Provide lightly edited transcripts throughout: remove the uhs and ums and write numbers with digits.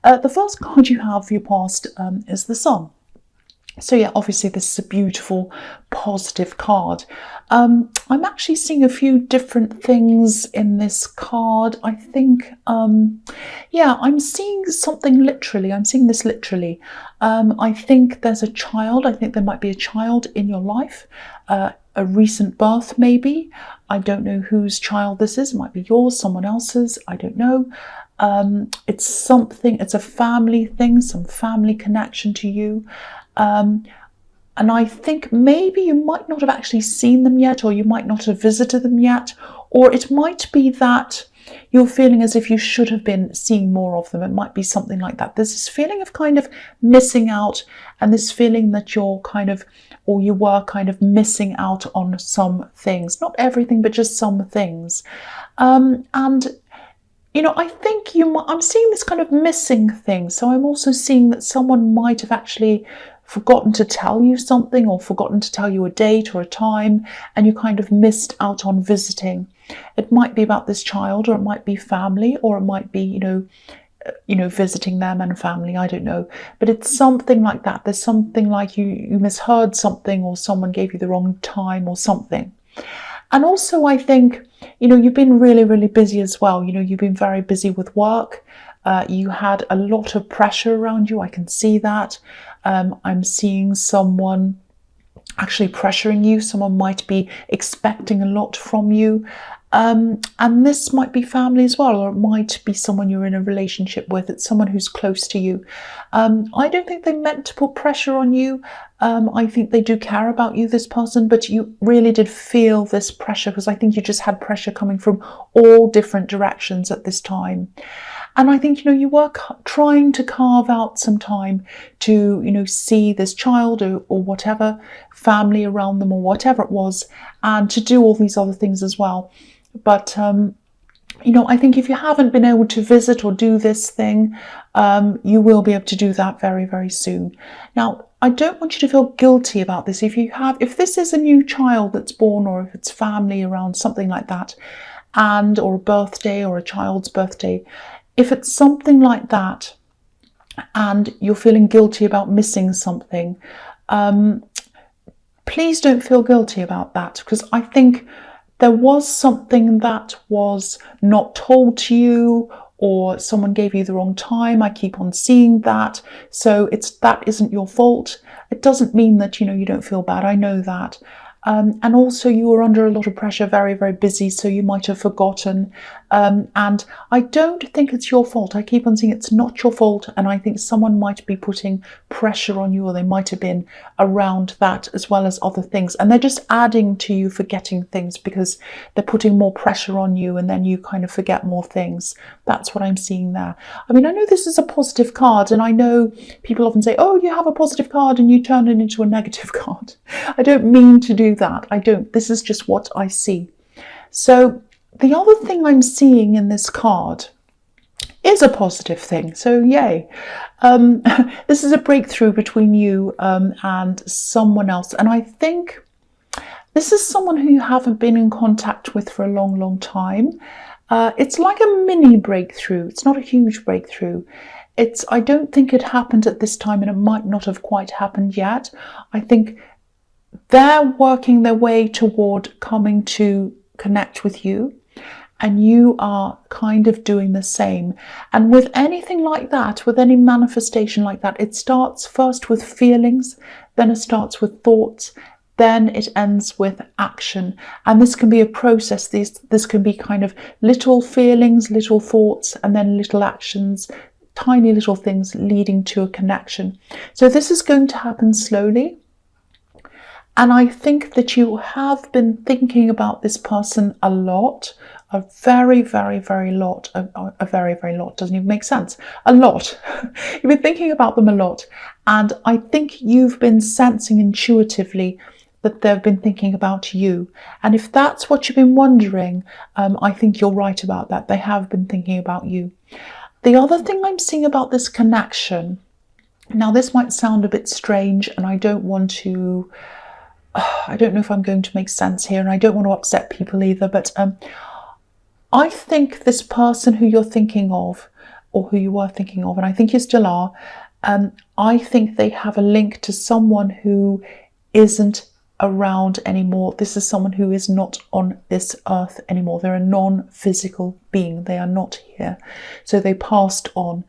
The first card you have for your past is the Sun. So yeah, obviously this is a beautiful, positive card. I'm actually seeing a few different things in this card. I think, yeah, I'm seeing something literally. I'm seeing this literally. I think there's a child. I think there might be a child in your life, a recent birth maybe. I don't know whose child this is. It might be yours, someone else's. I don't know. It's something, it's a family thing, some family connection to you. And I think maybe you might not have actually seen them yet, or you might not have visited them yet, or it might be that you're feeling as if you should have been seeing more of them. It might be something like that. There's this feeling of kind of missing out, and this feeling that you're kind of, or you were kind of missing out on some things. Not everything, but just some things. And you know, I think I'm seeing this kind of missing thing. So I'm also seeing that someone might have actually forgotten to tell you something, or forgotten to tell you a date or a time, and you kind of missed out on visiting. It might be about this child, or it might be family, or it might be, you know, visiting them and family, I don't know. But it's something like that. There's something like you misheard something, or someone gave you the wrong time or something. And also I think, you know, you've been really, really busy as well. You know, you've been very busy with work. You had a lot of pressure around you. I can see that. I'm seeing someone actually pressuring you. Someone might be expecting a lot from you. And this might be family as well, or it might be someone you're in a relationship with. It's someone who's close to you. I don't think they meant to put pressure on you. I think they do care about you, this person, but you really did feel this pressure, because I think you just had pressure coming from all different directions at this time. And I think, you know, you were trying to carve out some time to, you know, see this child or whatever, family around them or whatever it was, and to do all these other things as well. But, you know, I think if you haven't been able to visit or do this thing, you will be able to do that very, very soon. Now, I don't want you to feel guilty about this. If this is a new child that's born, or if it's family around, something like that, or a birthday or a child's birthday, if it's something like that and you're feeling guilty about missing something, please don't feel guilty about that, because I think there was something that was not told to you, or someone gave you the wrong time. I keep on seeing that. So that isn't your fault. It doesn't mean that, you know, you don't feel bad. I know that. And also you were under a lot of pressure, very, very busy, so you might have forgotten. And I don't think it's your fault. I keep on saying it's not your fault, and I think someone might be putting pressure on you, or they might have been around that as well as other things, and they're just adding to you forgetting things, because they're putting more pressure on you, and then you kind of forget more things. That's what I'm seeing there. I mean, I know this is a positive card, and I know people often say, oh, you have a positive card and you turn it into a negative card. I don't mean to do that. I don't. This is just what I see. So the other thing I'm seeing in this card is a positive thing. So yay. This is a breakthrough between you and someone else. And I think this is someone who you haven't been in contact with for a long, long time. It's like a mini breakthrough. It's not a huge breakthrough. I don't think it happened at this time, and it might not have quite happened yet. I think they're working their way toward coming to connect with you, and you are kind of doing the same. And with anything like that, with any manifestation like that, it starts first with feelings, then it starts with thoughts, then it ends with action. And this can be a process. This can be kind of little feelings, little thoughts, and then little actions, tiny little things leading to a connection. So this is going to happen slowly. And I think that you have been thinking about this person a lot, a very, very, very lot, a very, very lot, doesn't even make sense, a lot. You've been thinking about them a lot. And I think you've been sensing intuitively that they've been thinking about you. And if that's what you've been wondering, I think you're right about that. They have been thinking about you. The other thing I'm seeing about this connection, now this might sound a bit strange, and I don't know if I'm going to make sense here, and I don't want to upset people either, but I think this person who you're thinking of, or who you were thinking of, and I think you still are, I think they have a link to someone who isn't around anymore. This is someone who is not on this earth anymore. They're a non-physical being. They are not here. So they passed on.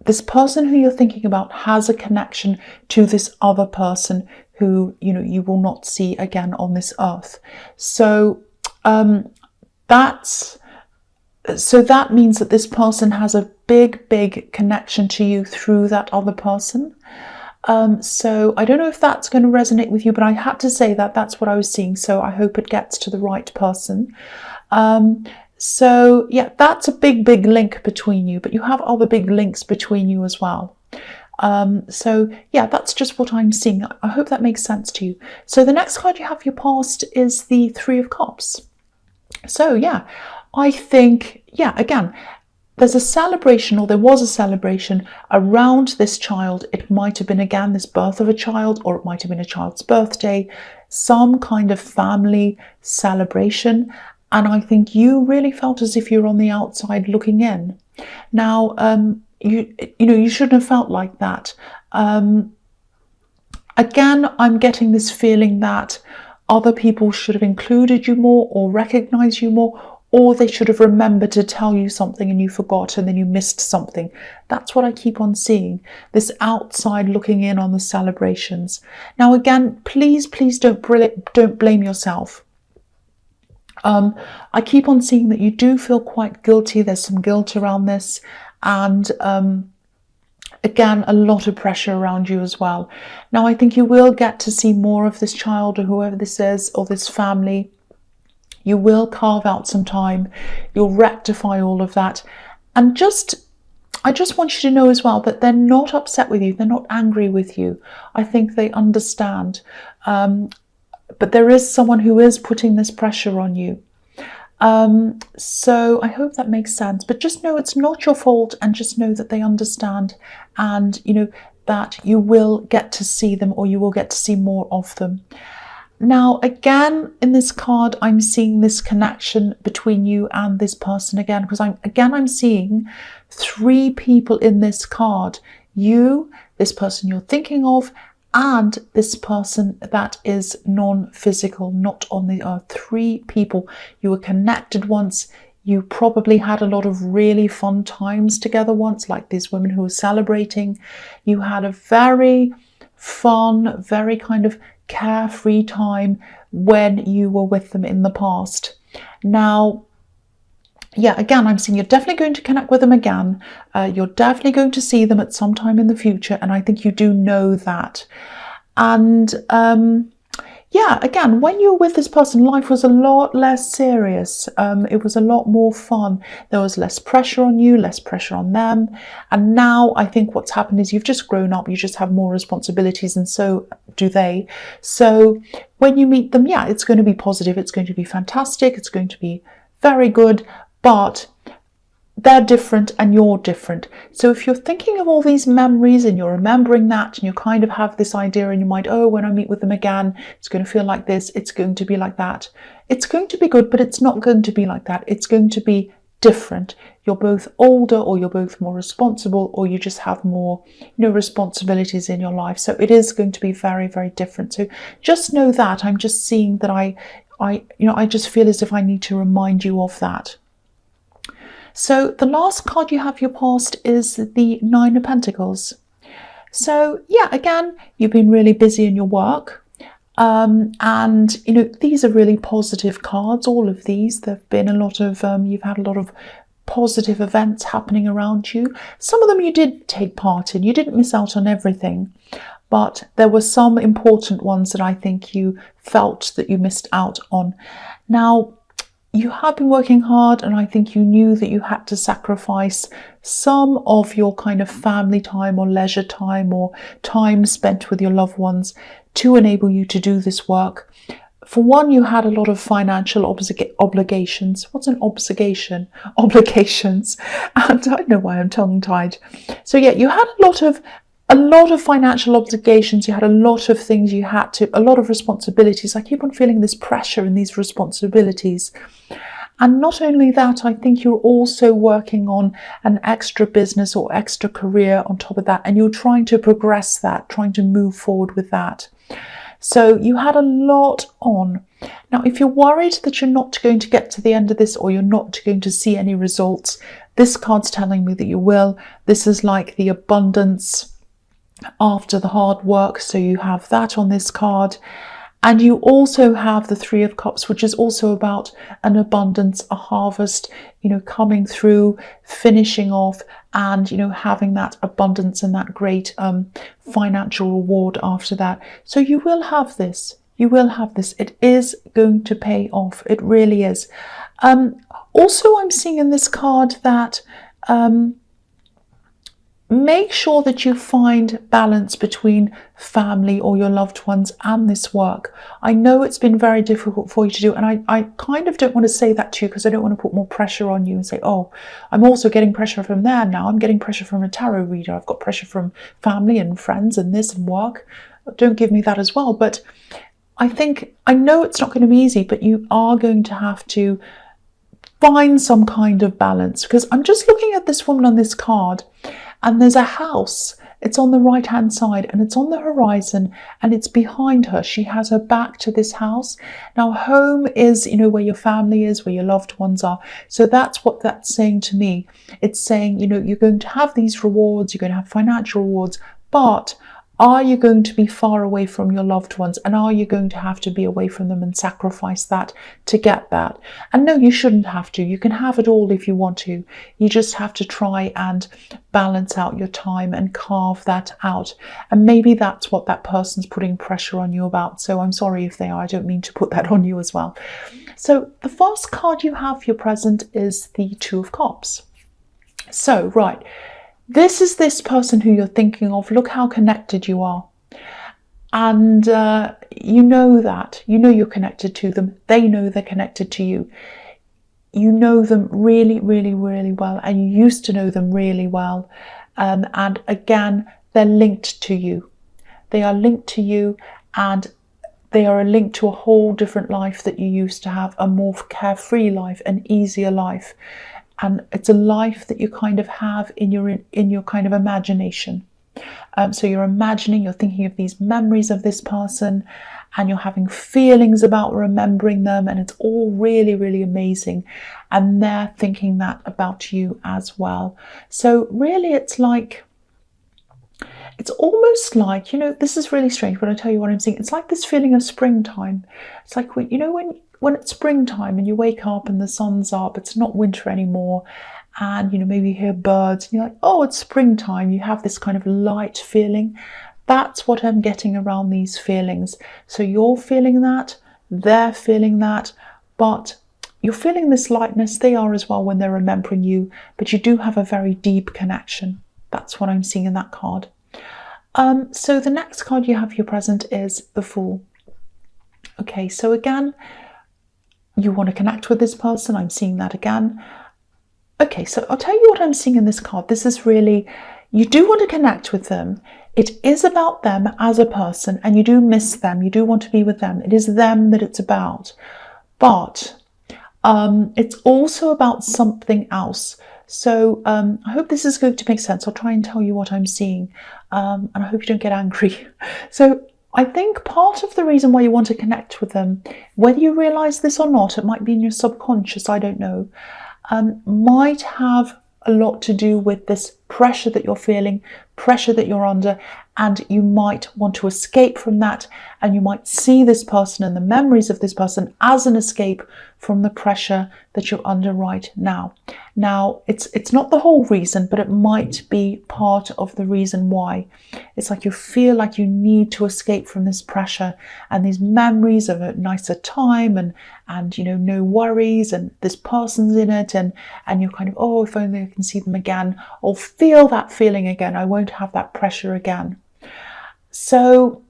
This person who you're thinking about has a connection to this other person who, you know, you will not see again on this earth. So that means that this person has a big connection to you through that other person. So I don't know if that's going to resonate with you, but I had to say that that's what I was seeing. So I hope it gets to the right person. So yeah, that's a big link between you, but you have other big links between you as well. So yeah, that's just what I'm seeing. I hope that makes sense to you. So the next card you have your past is the Three of Cups. So yeah, I think, yeah, again, there's a celebration, or there was a celebration around this child. It might have been, again, this birth of a child, or it might have been a child's birthday, some kind of family celebration. And I think you really felt as if you're on the outside looking in. Now, you know, you shouldn't have felt like that. Again, I'm getting this feeling that other people should have included you more, or recognized you more, or they should have remembered to tell you something and you forgot and then you missed something. That's what I keep on seeing, this outside looking in on the celebrations. Now again, please don't blame yourself. I keep on seeing that you do feel quite guilty. There's some guilt around this, and again, a lot of pressure around you as well. Now I think you will get to see more of this child, or whoever this is, or this family. You will carve out some time, you'll rectify all of that. And I just want you to know as well that they're not upset with you, they're not angry with you. I think they understand. But there is someone who is putting this pressure on you. So I hope that makes sense. But just know it's not your fault, and just know that they understand, and you know that you will get to see them, or you will get to see more of them. Now, again, in this card, I'm seeing this connection between you and this person again, because I'm seeing three people in this card. You, this person you're thinking of, and this person that is non-physical, not on the earth. Three people. You were connected once. You probably had a lot of really fun times together once, like these women who were celebrating. You had a very fun, very kind of carefree time when you were with them in the past. Now, yeah, again, I'm seeing you're definitely going to connect with them again. You're definitely going to see them at some time in the future, and I think you do know that. And yeah, again, when you were with this person, life was a lot less serious. It was a lot more fun. There was less pressure on you, less pressure on them. And now I think what's happened is you've just grown up, you just have more responsibilities, and so do they. So when you meet them, yeah, it's going to be positive, it's going to be fantastic, it's going to be very good, but they're different and you're different. So if you're thinking of all these memories and you're remembering that, and you kind of have this idea in your mind, oh, when I meet with them again, it's going to feel like this, it's going to be like that. It's going to be good, but it's not going to be like that. It's going to be different. You're both older, or you're both more responsible, or you just have more, you know, responsibilities in your life. So it is going to be very different. So just know that. I'm just seeing that I just feel as if I need to remind you of that. So the last card you have your past is the Nine of Pentacles. So yeah, again, you've been really busy in your work. And you know, these are really positive cards, all of these. There've been a lot of, you've had a lot of positive events happening around you. Some of them you did take part in, you didn't miss out on everything, but there were some important ones that I think you felt that you missed out on. Now, you have been working hard, and I think you knew that you had to sacrifice some of your kind of family time or leisure time or time spent with your loved ones to enable you to do this work. For one, you had a lot of financial obligations. What's an obligation? Obligations. And I don't know why I'm tongue-tied. So yeah, you had a lot of financial obligations. You had a lot of things you had to, a lot of responsibilities. I keep on feeling this pressure and these responsibilities. And not only that, I think you're also working on an extra business or extra career on top of that, and you're trying to progress that, trying to move forward with that. So you had a lot on. Now, if you're worried that you're not going to get to the end of this, or you're not going to see any results, this card's telling me that you will. This is like the abundance after the hard work. So you have that on this card. And you also have the Three of Cups, which is also about an abundance, a harvest, coming through, finishing off, and, having that abundance and that great financial reward after that. So you will have this. You will have this. It is going to pay off. It really is. Also, I'm seeing in this card that make sure that you find balance between family or your loved ones and this work. I know it's been very difficult for you to do, and I kind of don't want to say that to you because I don't want to put more pressure on you and say, oh, I'm also getting pressure from there now. I'm getting pressure from a tarot reader. I've got pressure from family and friends and this and work. Don't give me that as well. But I know it's not going to be easy, but you are going to have to find some kind of balance, because I'm just looking at this woman on this card, and there's a house. It's on the right hand side and it's on the horizon and it's behind her. She has her back to this house. Now, home is, where your family is, where your loved ones are. So that's what that's saying to me. It's saying, you're going to have these rewards, you're going to have financial rewards, but are you going to be far away from your loved ones? And are you going to have to be away from them and sacrifice that to get that? And no, you shouldn't have to. You can have it all if you want to. You just have to try and balance out your time and carve that out. And maybe that's what that person's putting pressure on you about. So I'm sorry if they are. I don't mean to put that on you as well. So the first card you have for your present is the Two of Cups. So, right. This is this person who you're thinking of. Look how connected you are. And you know that. You know you're connected to them. They know they're connected to you. You know them really, really, really well. And you used to know them really well. And again, they're linked to you. They are linked to you, and they are linked to a whole different life that you used to have, a more carefree life, an easier life. And it's a life that you kind of have in your kind of imagination. So you're imagining, you're thinking of these memories of this person, and you're having feelings about remembering them, and it's all really, really amazing. And they're thinking that about you as well. So really it's almost like, this is really strange, but I'll tell you what I'm seeing. It's like this feeling of springtime. It's like, when it's springtime and you wake up and the sun's up, it's not winter anymore, and maybe you hear birds and you're like, oh, it's springtime. You have this kind of light feeling. That's what I'm getting around these feelings. So you're feeling that, they're feeling that, but you're feeling this lightness. They are as well when they're remembering you, but you do have a very deep connection. That's what I'm seeing in that card. So the next card you have for your present is the Fool. Okay, so again, you want to connect with this person. I'm seeing that again. Okay, so I'll tell you what I'm seeing in this card. This is really, you do want to connect with them. It is about them as a person, and you do miss them. You do want to be with them. It is them that it's about. But it's also about something else. So I hope this is going to make sense. I'll try and tell you what I'm seeing. And I hope you don't get angry. So I think part of the reason why you want to connect with them, whether you realize this or not, it might be in your subconscious, I don't know, might have a lot to do with this pressure that you're feeling, pressure that you're under, and you might want to escape from that, and you might see this person and the memories of this person as an escape from the pressure that you're under right now. Now, it's not the whole reason, but it might be part of the reason why. It's like you feel like you need to escape from this pressure and these memories of a nicer time and no worries, and this person's in it, and you're kind of, oh, if only I can see them again, or feel that feeling again. I won't have that pressure again. So,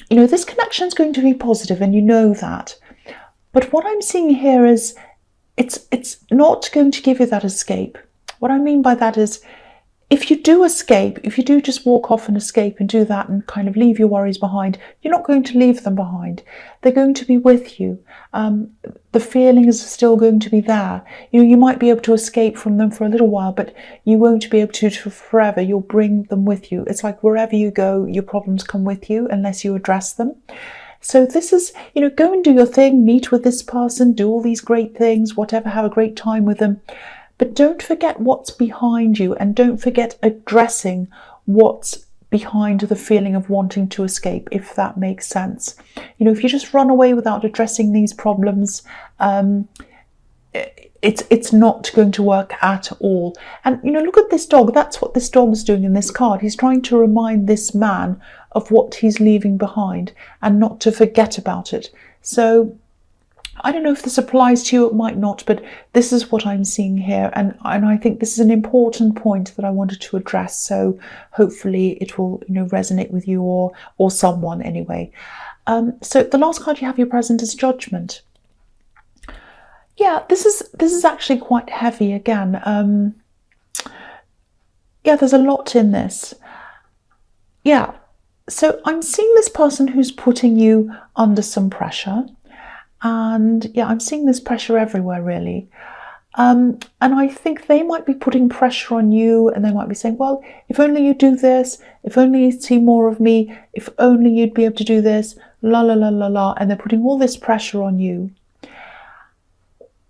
this connection is going to be positive, and you know that. But what I'm seeing here is it's not going to give you that escape. What I mean by that is if you do escape, if you do just walk off and escape and do that and kind of leave your worries behind, you're not going to leave them behind. They're going to be with you. The feelings are still going to be there. You might be able to escape from them for a little while, but you won't be able to for forever. You'll bring them with you. It's like wherever you go, your problems come with you unless you address them. So this is, go and do your thing, meet with this person, do all these great things, whatever, have a great time with them. But don't forget what's behind you, and don't forget addressing what's behind the feeling of wanting to escape, if that makes sense. If you just run away without addressing these problems, it's not going to work at all. And look at this dog. That's what this dog is doing in this card. He's trying to remind this man of what he's leaving behind and not to forget about it. So I don't know if this applies to you, it might not, but this is what I'm seeing here. And I think this is an important point that I wanted to address. So hopefully it will, resonate with you or someone anyway. So the last card you have your present is Judgment. Yeah, this is actually quite heavy again. Yeah, there's a lot in this. Yeah, so I'm seeing this person who's putting you under some pressure. And yeah, I'm seeing this pressure everywhere, really. And I think they might be putting pressure on you, and they might be saying, well, if only you do this, if only you'd see more of me, if only you'd be able to do this, la, la, la, la, la. And they're putting all this pressure on you.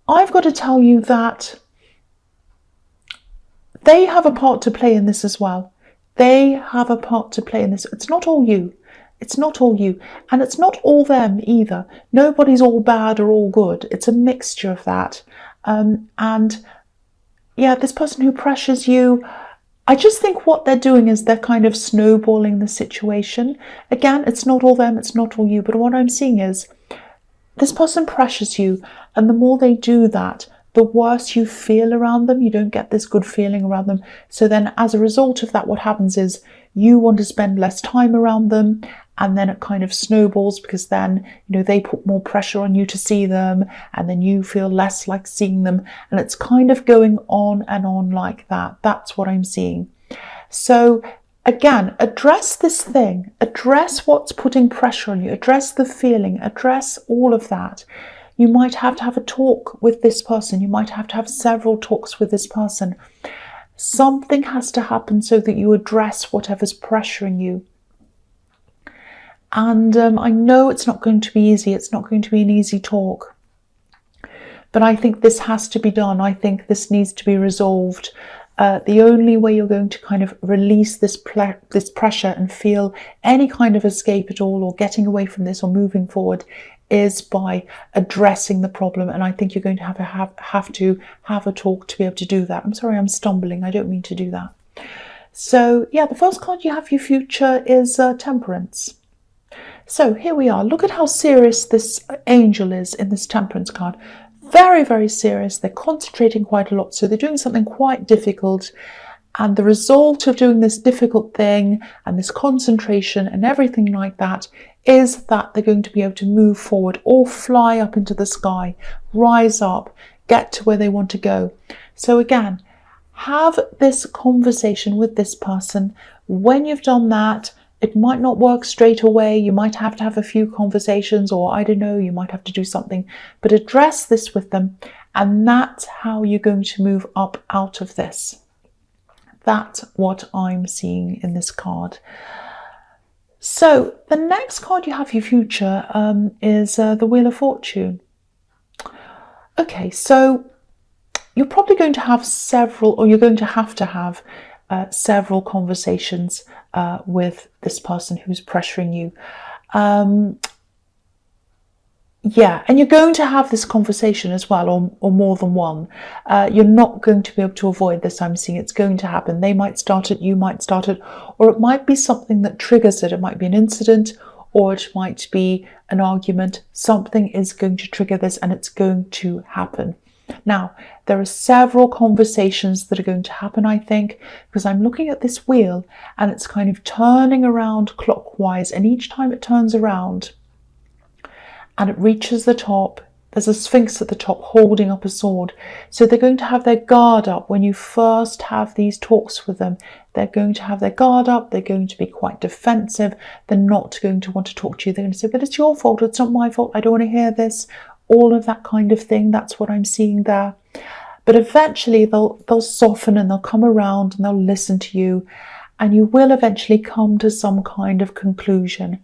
I've got to tell you that they have a part to play in this as well. They have a part to play in this. It's not all you. It's not all you. And it's not all them either. Nobody's all bad or all good. It's a mixture of that. And yeah, this person who pressures you, I just think what they're doing is they're kind of snowballing the situation. Again, it's not all them, it's not all you. But what I'm seeing is this person pressures you, and the more they do that, the worse you feel around them. You don't get this good feeling around them. So then as a result of that, what happens is you want to spend less time around them, and then it kind of snowballs, because then, they put more pressure on you to see them, and then you feel less like seeing them. And it's kind of going on and on like that. That's what I'm seeing. So again, address this thing, address what's putting pressure on you, address the feeling, address all of that. You might have to have a talk with this person. You might have to have several talks with this person. Something has to happen so that you address whatever's pressuring you. And I know it's not going to be easy. It's not going to be an easy talk. But I think this has to be done. I think this needs to be resolved. The only way you're going to kind of release this pressure and feel any kind of escape at all, or getting away from this or moving forward, is by addressing the problem. And I think you're going to have to have a talk to be able to do that. I'm sorry, I'm stumbling. I don't mean to do that. So yeah, the first card you have for your future is Temperance. So here we are. Look at how serious this angel is in this Temperance card. Very, very serious. They're concentrating quite a lot. So they're doing something quite difficult. And the result of doing this difficult thing and this concentration and everything like that is that they're going to be able to move forward or fly up into the sky, rise up, get to where they want to go. So again, have this conversation with this person. When you've done that, it might not work straight away. You might have to have a few conversations, or I don't know, you might have to do something, but address this with them. And that's how you're going to move up out of this. That's what I'm seeing in this card. So the next card you have for your future is the Wheel of Fortune. Okay, so you're probably going to have several, or you're going to have several conversations with this person who's pressuring you. Yeah, and you're going to have this conversation as well, or more than one. You're not going to be able to avoid this. I'm seeing it's going to happen. They might start it, you might start it, or it might be something that triggers it. It might be an incident, or it might be an argument. Something is going to trigger this, and it's going to happen. Now, there are several conversations that are going to happen, I think, because I'm looking at this wheel and it's kind of turning around clockwise, and each time it turns around and it reaches the top, there's a Sphinx at the top holding up a sword. So they're going to have their guard up when you first have these talks with them. They're going to have their guard up. They're going to be quite defensive. They're not going to want to talk to you. They're going to say, but it's your fault. It's not my fault. I don't want to hear this. All of that kind of thing. That's what I'm seeing there. But eventually they'll soften and they'll come around and they'll listen to you. And you will eventually come to some kind of conclusion.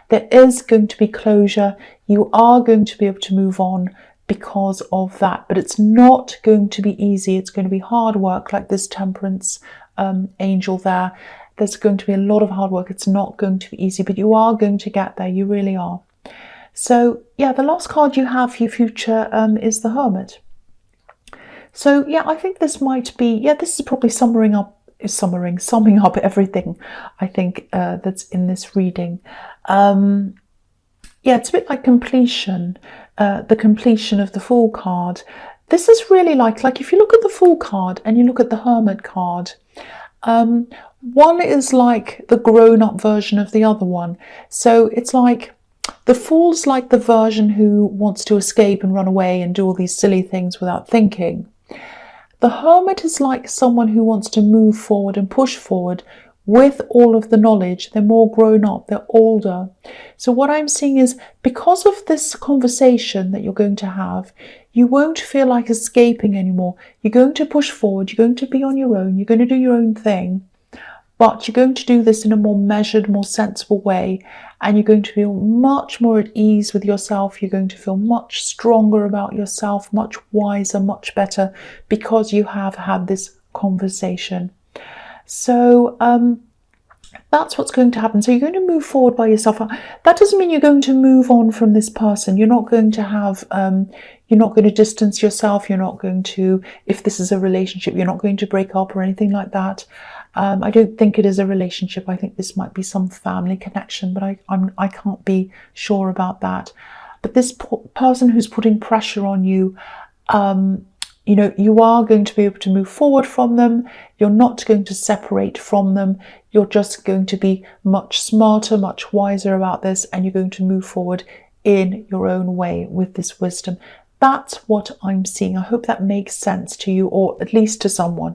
There is going to be closure. You are going to be able to move on because of that. But it's not going to be easy. It's going to be hard work, like this Temperance angel there. There's going to be a lot of hard work. It's not going to be easy, but you are going to get there. You really are. So yeah, the last card you have for your future is the Hermit. So yeah, I think this might be, yeah, this is probably summing up everything I think that's in this reading. Yeah, it's a bit like completion, the completion of the Fool card. This is really like if you look at the Fool card and you look at the Hermit card, one is like the grown-up version of the other one. So it's like the Fool's like the version who wants to escape and run away and do all these silly things without thinking. The Hermit is like someone who wants to move forward and push forward with all of the knowledge. They're more grown up, they're older. So what I'm seeing is, because of this conversation that you're going to have, you won't feel like escaping anymore. You're going to push forward, you're going to be on your own, you're going to do your own thing, but you're going to do this in a more measured, more sensible way, and you're going to feel much more at ease with yourself. You're going to feel much stronger about yourself, much wiser, much better, because you have had this conversation. So that's what's going to happen. So you're going to move forward by yourself. That doesn't mean you're going to move on from this person. You're not going to have, you're not going to distance yourself. You're not going to, if this is a relationship, you're not going to break up or anything like that. I don't think it is a relationship. I think this might be some family connection, but I can't be sure about that. But this person who's putting pressure on you, you know, you are going to be able to move forward from them. You're not going to separate from them. You're just going to be much smarter, much wiser about this, and you're going to move forward in your own way with this wisdom. That's what I'm seeing. I hope that makes sense to you, or at least to someone.